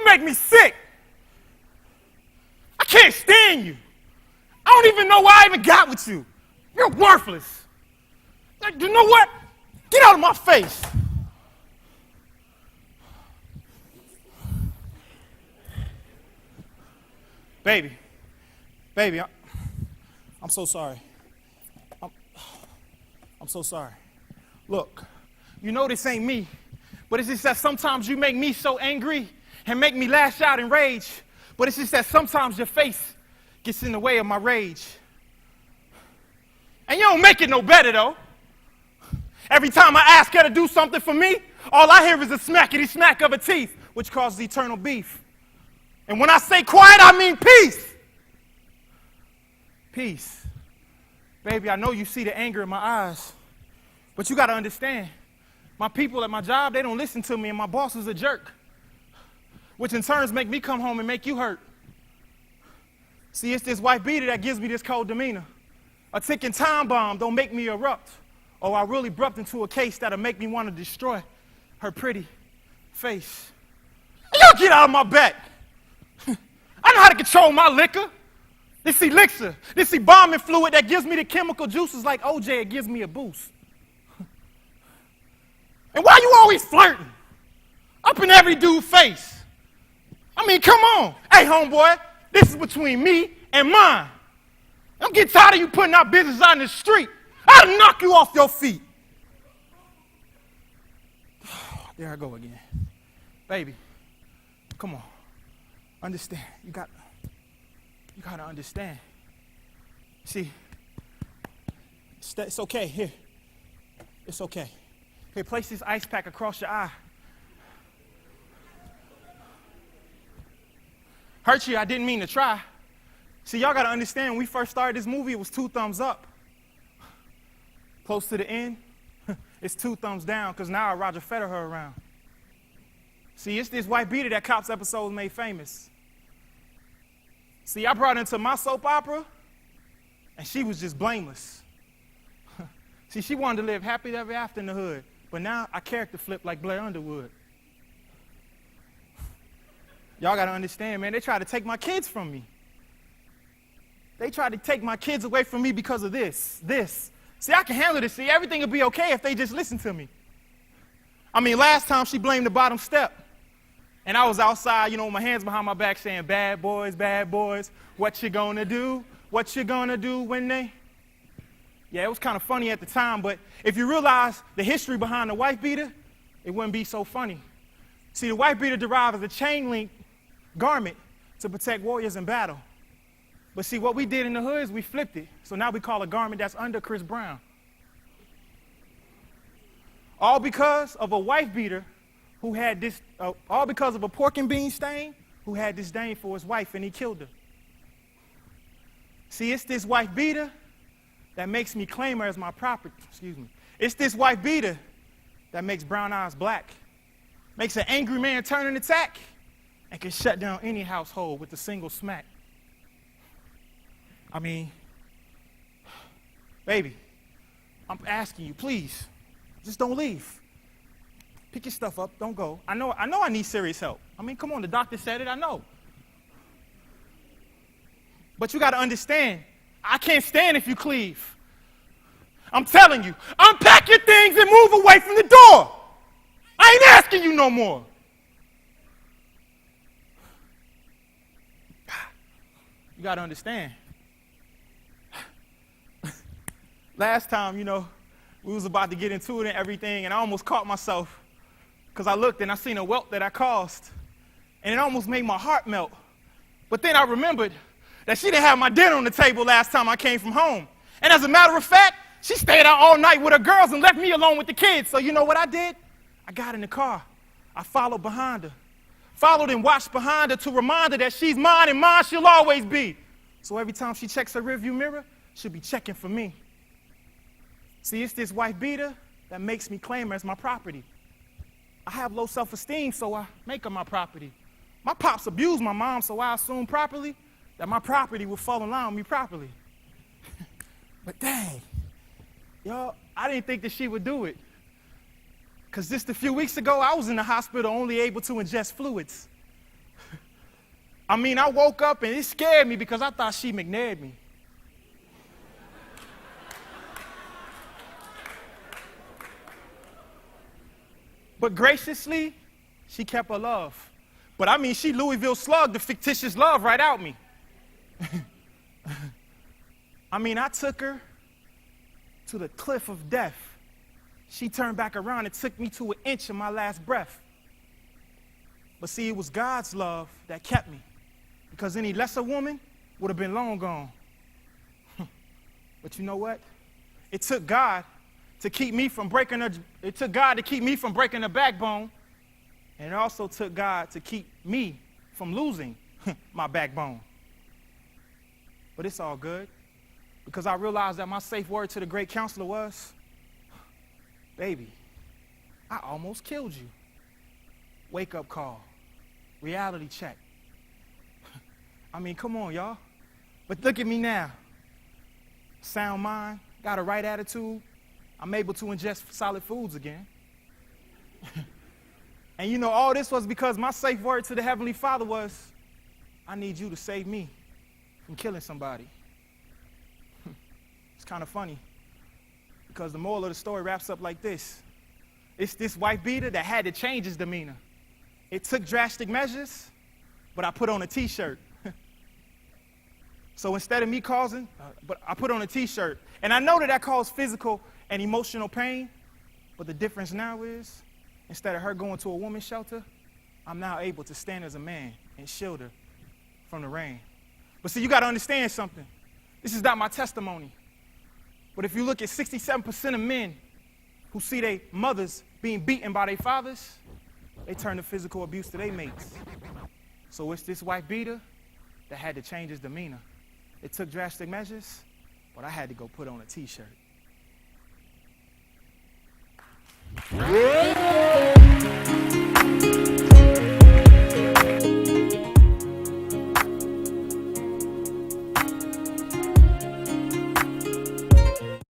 make me sick. I can't stand you. I don't even know why I even got with you. You're worthless. Like, you know what? Get out of my face. Baby, I'm so sorry. I'm so sorry. Look, you know this ain't me, but it's just that sometimes you make me so angry and make me lash out in rage, but it's just that sometimes your face gets in the way of my rage. And you don't make it no better, though. Every time I ask her to do something for me, all I hear is a smackety smack of her teeth, which causes eternal beef. And when I say quiet, I mean peace. Peace. Baby, I know you see the anger in my eyes, but you got to understand, my people at my job, they don't listen to me, and my boss is a jerk, which in turns make me come home and make you hurt. See, it's this white beater that gives me this cold demeanor. A ticking time bomb don't make me erupt, or I really erupt into a case that'll make me want to destroy her pretty face. Y'all get out of my back. I know how to control my liquor. This elixir, this embalming fluid that gives me the chemical juices like OJ, it gives me a boost. And why you always flirting? Up in every dude's face. I mean, come on. Hey, homeboy, this is between me and mine. I'm getting tired of you putting our business out in the street. I'll knock you off your feet. There I go again. Baby, come on. Understand. You got to understand. See, it's okay. Here. It's okay. Here, place this ice pack across your eye. Hurt you, I didn't mean to try. See, y'all got to understand, when we first started this movie, it was 2 thumbs up. Close to the end, it's 2 thumbs down, because now I Roger Federer her around. See, it's this white beater that Cops episodes made famous. See, I brought her into my soap opera, and she was just blameless. See, she wanted to live happy ever after in the hood, but now I character flip like Blair Underwood. Y'all got to understand, man, they tried to take my kids from me. They tried to take my kids away from me because of this. See, I can handle this. See, everything will be okay if they just listen to me. I mean, last time she blamed the bottom step. And I was outside, with my hands behind my back saying, bad boys, what you gonna do? What you gonna do when they... Yeah, it was kind of funny at the time, but if you realize the history behind the wife beater, it wouldn't be so funny. See, the wife beater derived as a chain link garment to protect warriors in battle. But see, what we did in the hood is we flipped it. So now we call a garment that's under Chris Brown. All because of a wife beater who had this, all because of a pork and bean stain who had disdain for his wife and he killed her. See, it's this wife beater that makes me claim her as my property. It's this wife beater that makes brown eyes black, makes an angry man turn and attack, and can shut down any household with a single smack. I mean, baby, I'm asking you, please, just don't leave. Pick your stuff up, don't go. I know I need serious help. I mean, come on, the doctor said it, I know. But you got to understand, I can't stand if you cleave. I'm telling you, unpack your things and move away from the door. I ain't asking you no more. You got to understand. Last time, we was about to get into it and everything, and I almost caught myself because I looked and I seen a welt that I caused, and it almost made my heart melt. But then I remembered that she didn't have my dinner on the table last time I came from home. And as a matter of fact, she stayed out all night with her girls and left me alone with the kids. So you know what I did? I got in the car. I followed behind her. Followed and watched behind her to remind her that she's mine and mine she'll always be. So every time she checks her rearview mirror, she'll be checking for me. See, it's this wife beater that makes me claim her as my property. I have low self-esteem, so I make her my property. My pops abused my mom, so I assume properly that my property will fall in line with me properly. But dang, y'all, I didn't think that she would do it. Because just a few weeks ago, I was in the hospital only able to ingest fluids. I mean, I woke up and it scared me because I thought she McNabbed me. But graciously, she kept her love. But I mean, she Louisville slugged the fictitious love right out me. I mean, I took her to the cliff of death. She turned back around and took me to an inch of my last breath. But see, it was God's love that kept me, because any lesser woman would have been long gone. But you know what? It took God to keep me from breaking her. It took God to keep me from breaking her backbone, and it also took God to keep me from losing my backbone. But it's all good, because I realized that my safe word to the great counselor was, baby, I almost killed you. Wake up call, reality check. I mean, come on, y'all. But look at me now. Sound mind, got a right attitude. I'm able to ingest solid foods again. And you know, all this was because my safe word to the Heavenly Father was, I need you to save me from killing somebody. It's kind of funny, because the moral of the story wraps up like this. It's this wife beater that had to change his demeanor. It took drastic measures, but I put on a t-shirt. So instead of me causing, but I put on a t-shirt. And I know that that caused physical and emotional pain, but the difference now is, instead of her going to a woman's shelter, I'm now able to stand as a man and shield her from the rain. But see, you got to understand something. This is not my testimony. But if you look at 67% of men who see their mothers being beaten by their fathers, they turn to physical abuse to their mates. So it's this wife beater that had to change his demeanor. It took drastic measures, but I had to go put on a t-shirt.